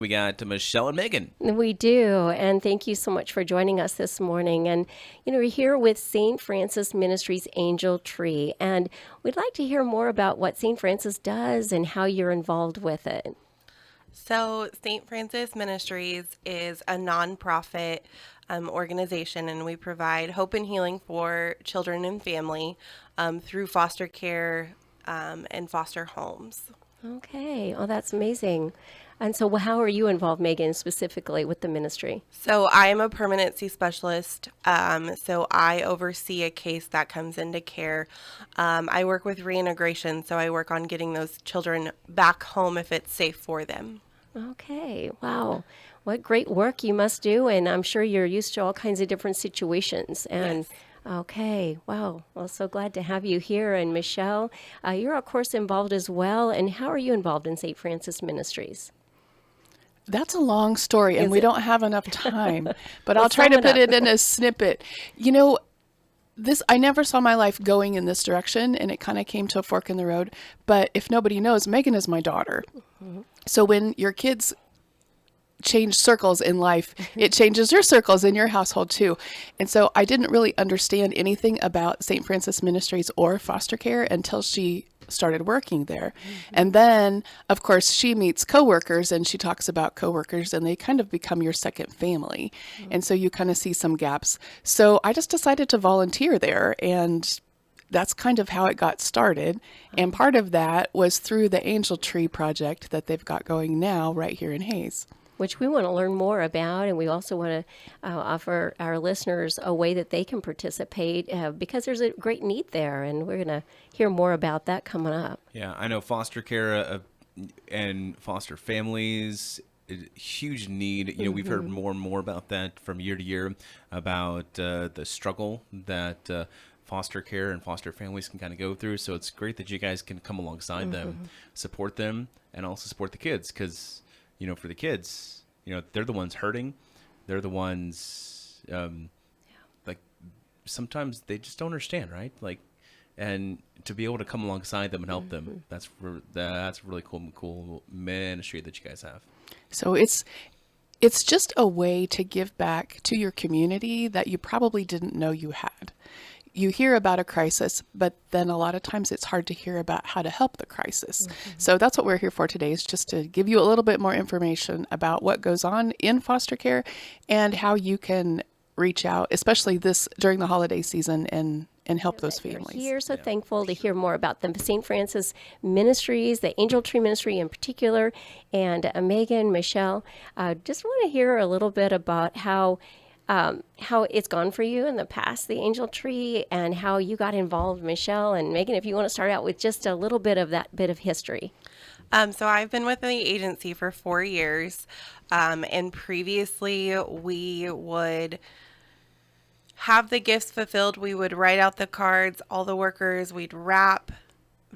We got Michelle and Megan. We do, and thank you so much for joining us this morning. And we're here with St. Francis Ministries Angel Tree, and we'd like to hear more about what St. Francis does and how you're involved with it. So, St. Francis Ministries is a nonprofit organization, and we provide hope and healing for children and family through foster care and foster homes. Okay, oh, that's amazing. And so, how are you involved, Megan, specifically with the ministry? So, I am a permanency specialist. So, I oversee a case that comes into care. I work with reintegration, so I work on getting those children back home if it's safe for them. Okay, wow. What great work you must do, and I'm sure you're used to all kinds of different situations. And Yes. okay, wow. Well, so glad to have you here. And Michelle, you're of course involved as well. And how are you involved in St. Francis Ministries? That's a long story, and Is we it? don't have enough time, but Well, I'll try sum to it put up. it in a snippet. You know, this I never saw my life going in this direction, and it kind of came to a fork in the road. But if nobody knows, Megan is my daughter. So when your kids change circles in life, it changes your circles in your household too. And so I didn't really understand anything about St. Francis Ministries or foster care until she started working there. And then, of course, she meets coworkers and she talks about coworkers and they kind of become your second family. And so you kind of see some gaps. So I just decided to volunteer there, and that's kind of how it got started. And part of that was through the Angel Tree project that they've got going now right here in Hayes. Which we want to learn more about, and we also want to offer our listeners a way that they can participate because there's a great need there, and we're going to hear more about that coming up. Yeah, I know foster care and foster families, huge need. We've heard more and more about that from year to year about the struggle that foster care and foster families can kind of go through. So it's great that you guys can come alongside them, support them, and also support the kids because, for the kids, they're the ones hurting. They're the ones, like, sometimes they just don't understand, right? Like, and to be able to come alongside them and help them, that's really cool ministry that you guys have. So it's just a way to give back to your community that you probably didn't know you had. You hear about a crisis, but then a lot of times it's hard to hear about how to help the crisis. So that's what we're here for today, is just to give you a little bit more information about what goes on in foster care and how you can reach out, especially this during the holiday season, and help those You're families. here, so thankful to hear more about the St. Francis Ministries, the Angel Tree Ministry in particular, and Megan, Michelle. Just want to hear a little bit about how it's gone for you in the past, the Angel Tree, and how you got involved, Michelle and Megan. If you want to start out with just a little bit of that bit of history. So I've been with the agency for 4 years, and previously we would have the gifts fulfilled. We would write out the cards, all the workers. We'd wrap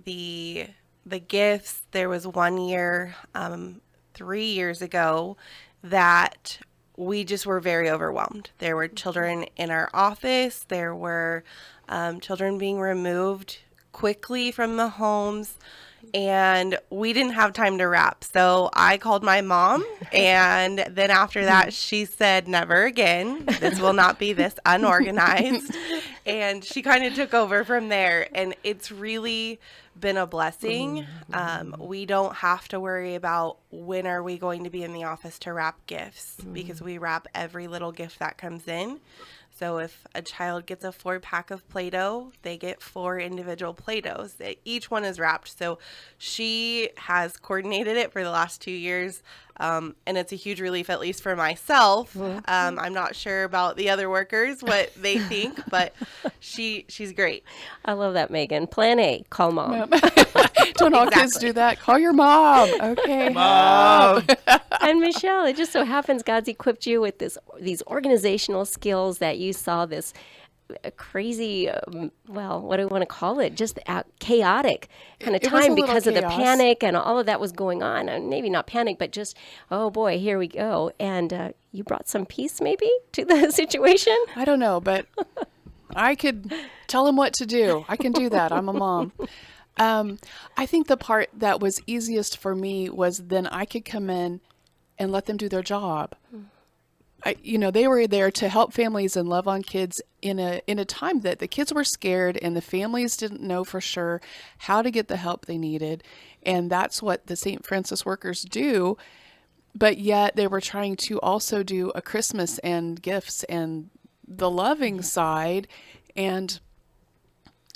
the gifts. There was 1 year, 3 years ago, that we just were very overwhelmed. There were children in our office. There were children being removed quickly from the homes, and we didn't have time to wrap. So I called my mom, and then after that, she said, "Never again. This will not be this unorganized." And she kind of took over from there, and it's really been a blessing. We don't have to worry about when are we going to be in the office to wrap gifts, because we wrap every little gift that comes in. So if a child gets a 4-pack of Play-Doh, they get 4 individual Play-Dohs. Each one is wrapped. So she has coordinated it for the last 2 years. And it's a huge relief, at least for myself. I'm not sure about the other workers, what they think, but she's great. I love that, Megan. Plan A, call mom. Don't all kids do that? Call your mom. Okay. Mom! And Michelle, it just so happens God's equipped you with these organizational skills that you saw this crazy, well, what do we want to call it? Just chaotic kind of It was a time little because of the chaos. panic and all of that was going on. And maybe not panic, but just, oh boy, here we go. And you brought some peace maybe to the situation. I don't know, but I could tell him what to do. I can do that. I'm a mom. I think the part that was easiest for me was then I could come in and let them do their job. They were there to help families and love on kids in a time that the kids were scared and the families didn't know for sure how to get the help they needed. And that's what the St. Francis workers do. But yet they were trying to also do a Christmas and gifts and the loving side. And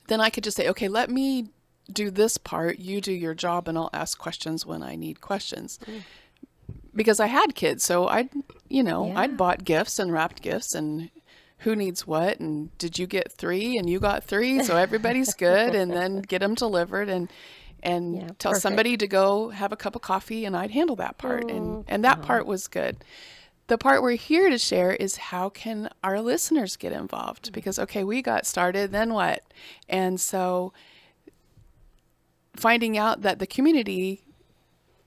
then I could just say, okay, let me do this part. You do your job and I'll ask questions when I need questions. Because I had kids, so I'd bought gifts and wrapped gifts and who needs what, and did you get 3 and you got 3, so everybody's good, and then get them delivered and tell perfect. somebody to go have a cup of coffee, and I'd handle that part, and that part was good. The part we're here to share is how can our listeners get involved? Because, okay, we got started, then what? And so finding out that the community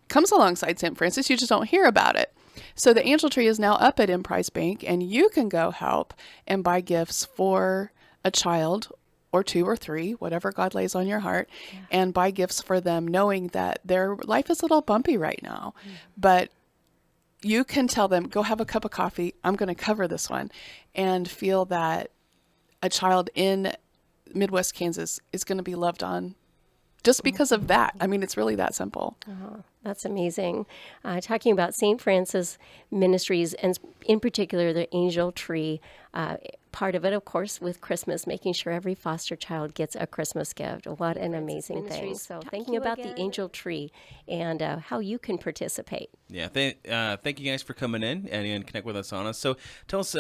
comes alongside St. Francis, you just don't hear about it. So the Angel Tree is now up at Emprise Bank, and you can go help and buy gifts for a child or 2 or 3, whatever God lays on your heart, and buy gifts for them, knowing that their life is a little bumpy right now. But you can tell them, go have a cup of coffee. I'm going to cover this one, and feel that a child in Midwest Kansas is going to be loved on just because of that. I mean, it's really that simple. That's amazing. Talking about St. Francis Ministries, and in particular the Angel Tree, part of it, of course, with Christmas, making sure every foster child gets a Christmas gift. What an amazing thing. So thinking about the Angel Tree and how you can participate. Yeah, thank you guys for coming in and connect with us on us. So tell us,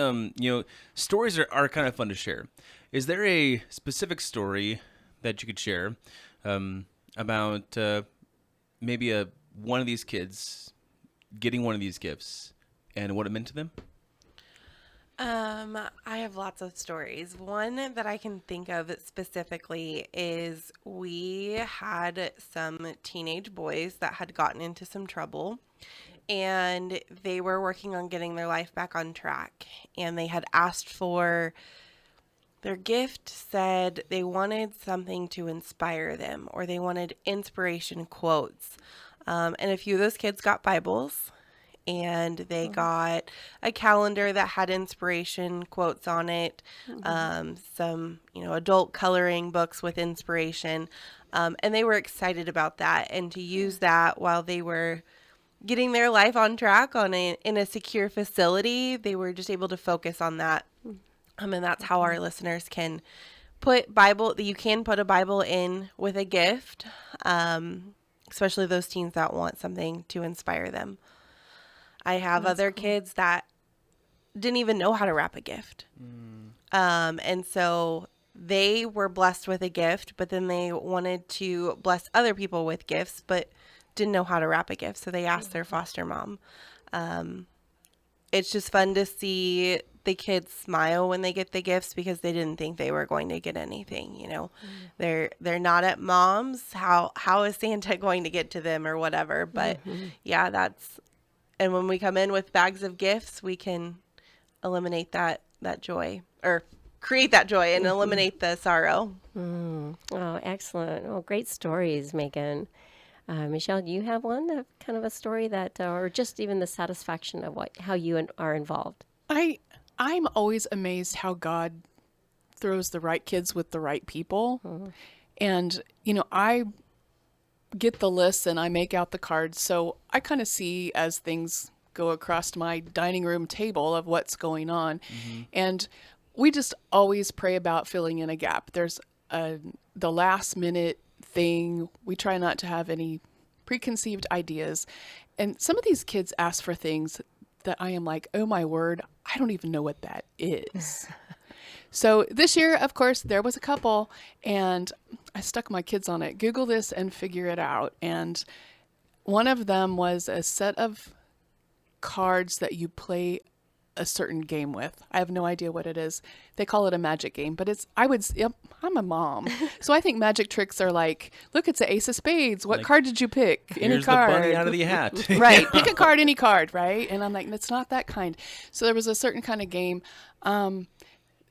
stories are kind of fun to share. Is there a specific story that you could share about maybe one of these kids getting one of these gifts and what it meant to them? I have lots of stories. One that I can think of specifically is we had some teenage boys that had gotten into some trouble, and they were working on getting their life back on track, and they had asked for their gift. Said they wanted something to inspire them, or they wanted inspiration quotes. And a few of those kids got Bibles, and they got a calendar that had inspiration quotes on it, some, adult coloring books with inspiration. And they were excited about that, and to use that while they were getting their life on track in a secure facility. They were just able to focus on that. And that's how our listeners can you can put a Bible in with a gift, especially those teens that want something to inspire them. I have other kids that didn't even know how to wrap a gift. And so they were blessed with a gift, but then they wanted to bless other people with gifts, but didn't know how to wrap a gift. So they asked their foster mom. It's just fun to see the kids smile when they get the gifts because they didn't think they were going to get anything. They're not at mom's. How is Santa going to get to them or whatever? But and when we come in with bags of gifts, we can eliminate that joy, or create that joy and eliminate the sorrow. Oh, excellent. Oh, great stories, Meagan. Michele, do you have one, kind of a story that, or just even the satisfaction of how you are involved? I'm always amazed how God throws the right kids with the right people. And, I get the lists and I make out the cards. So I kind of see as things go across my dining room table of what's going on. And we just always pray about filling in a gap. There's the last minute thing. We try not to have any preconceived ideas. And some of these kids ask for things that I am like, oh my word, I don't even know what that is. So this year, of course, there was a couple, and I stuck my kids on it. Google this and figure it out. And one of them was a set of cards that you play a certain game with. I have no idea what it is. They call it a magic game, but I'm a mom. So I think magic tricks are like, look, it's an ace of spades. What card did you pick? Any Here's card. the bunny out of the hat. Right. Pick a card, any card, right? And I'm like, it's not that kind. So there was a certain kind of game.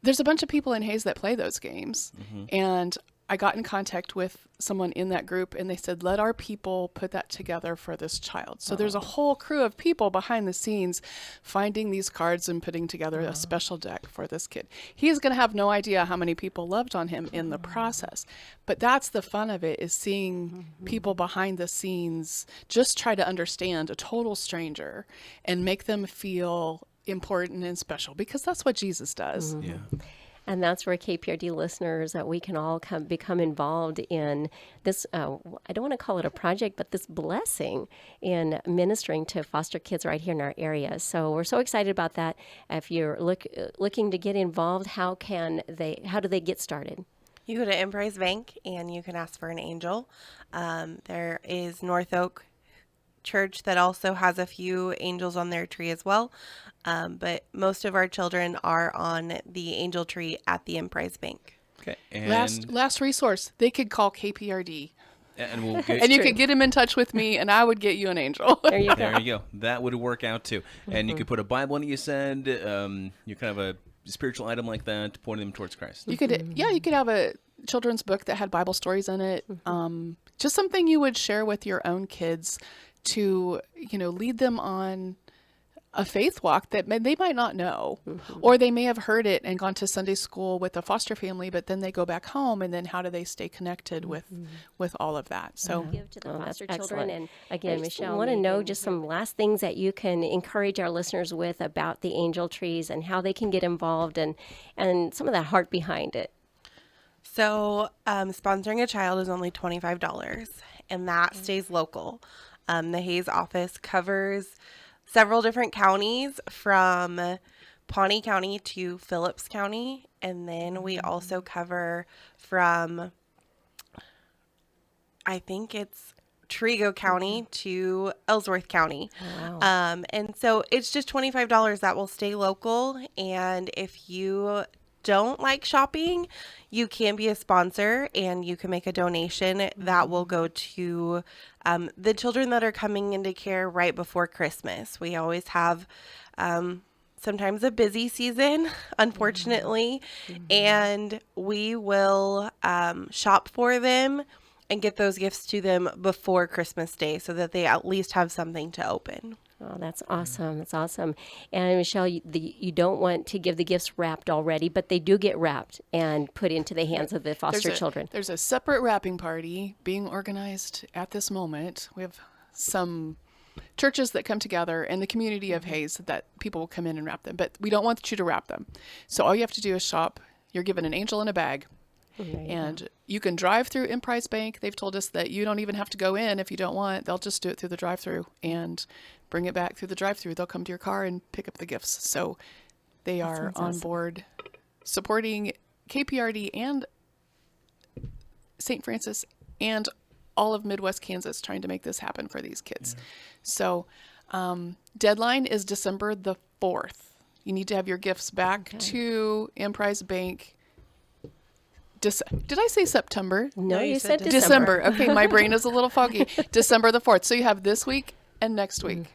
There's a bunch of people in Hayes that play those games. And I got in contact with someone in that group, and they said, let our people put that together for this child. So there's a whole crew of people behind the scenes finding these cards and putting together a special deck for this kid. He is going to have no idea how many people loved on him in the process. But that's the fun of it, is seeing people behind the scenes just try to understand a total stranger and make them feel important and special, because that's what Jesus does. Yeah. And that's where KPRD listeners, that we can all become involved in this, I don't want to call it a project, but this blessing in ministering to foster kids right here in our area. So we're so excited about that. If you're looking to get involved, how do they get started? You go to Emprise Bank and you can ask for an angel. There is North Oak Church that also has a few angels on their tree as well. But most of our children are on the angel tree at the Emprise Bank. Okay. Last resource, they could call KPRD. And we'll get And you could get him in touch with me, and I would get you an angel. There you go. There you go. That would work out too. And you could put a Bible in it, you said, you kind of a spiritual item like that, pointing them towards Christ. You could, you could have a children's book that had Bible stories in it. Just something you would share with your own kids to, lead them on a faith walk that they might not know, or they may have heard it and gone to Sunday school with a foster family, but then they go back home, and then how do they stay connected with all of that? So Give to the foster that's children. excellent. And again, I Michelle, I want to know just some last things that you can encourage our listeners with about the angel trees and how they can get involved, and some of the heart behind it. So sponsoring a child is only $25, and that stays local. The Hayes office covers several different counties, from Pawnee County to Phillips County. And then we also cover from, I think it's Trigo County to Ellsworth County. Wow. And so it's just $25 that will stay local. And if you don't like shopping, you can be a sponsor and you can make a donation that will go to the children that are coming into care right before Christmas. We always have sometimes a busy season, unfortunately, and we will shop for them and get those gifts to them before Christmas Day so that they at least have something to open. Oh, that's awesome. That's awesome. And Michelle, you don't want to give the gifts wrapped already, but they do get wrapped and put into the hands of the foster children. There's a separate wrapping party being organized at this moment. We have some churches that come together in the community of Hayes that people will come in and wrap them, but we don't want you to wrap them. So all you have to do is shop. You're given an angel in a bag. And you can drive through Emprise Bank. They've told us that you don't even have to go in if you don't want. They'll just do it through the drive-through and bring it back through the drive-through. They'll come to your car and pick up the gifts. So they are on board supporting KPRD and St. Francis and all of Midwest Kansas trying to make this happen for these kids. So deadline is December the 4th. You need to have your gifts back to Emprise Bank. Did I say September? No, you said December. Okay, my brain is a little foggy. December the 4th. So you have this week and next week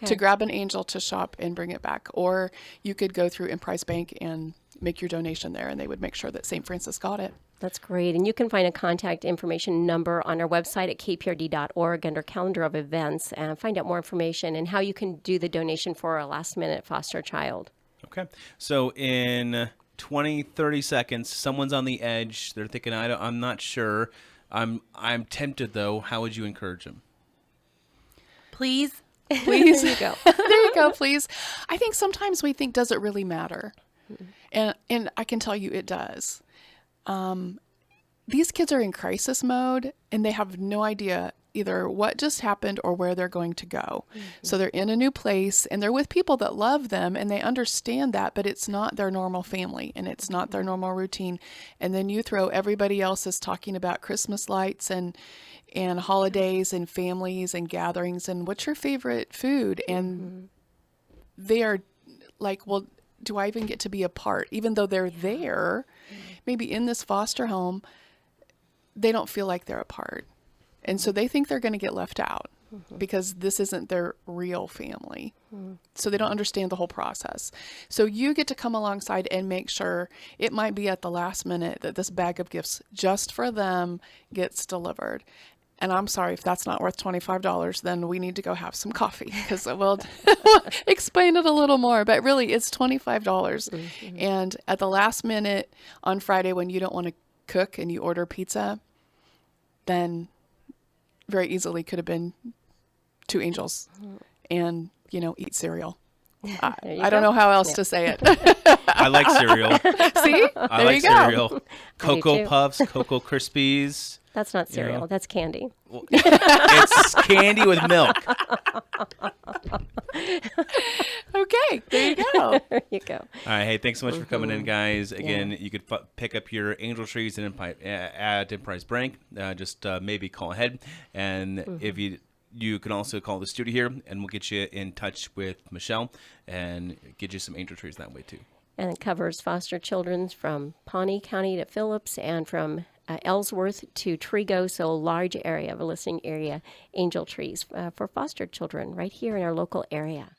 to grab an angel to shop and bring it back. Or you could go through Emprise Bank and make your donation there, and they would make sure that St. Francis got it. That's great. And you can find a contact information number on our website at kprd.org under calendar of events, and find out more information and how you can do the donation for a last-minute foster child. Okay. So in 20, 30 seconds, someone's on the edge. They're thinking, I'm not sure. I'm tempted, though. How would you encourage them? Please. There you go. There you go, please. I think sometimes we think, does it really matter? And I can tell you it does. These kids are in crisis mode, and they have no idea either what just happened or where they're going to go. So they're in a new place, and they're with people that love them, and they understand that, but it's not their normal family, and it's not their normal routine. And then you throw everybody else is talking about Christmas lights and holidays and families and gatherings and what's your favorite food? And they are like, well, do I even get to be a part? Even though they're there, maybe in this foster home, they don't feel like they're a part. And so they think they're going to get left out. because this isn't their real family. So they don't understand the whole process. So you get to come alongside and make sure, it might be at the last minute, that this bag of gifts just for them gets delivered. And I'm sorry, if that's not worth $25, then we need to go have some coffee, because we'll explain it a little more. But really, it's $25. And at the last minute on Friday, when you don't want to cook and you order pizza, then very easily could have been 2 angels and, eat cereal. I don't know how else to say it. I like cereal. See? I There like you go. cereal. Cocoa too. Puffs, Cocoa Krispies. That's not cereal. Yeah. That's candy. Well, it's candy with milk. Okay, there you go. There you go. All right. Hey, thanks so much for coming in, guys. Again, you could pick up your angel trees and at Enterprise Bank. Just maybe call ahead. And if you can also call the studio here, and we'll get you in touch with Michele and get you some angel trees that way, too. And it covers foster children from Pawnee County to Phillips, and from Ellsworth to Trigo, so a large area of a listening area, angel trees for foster children right here in our local area.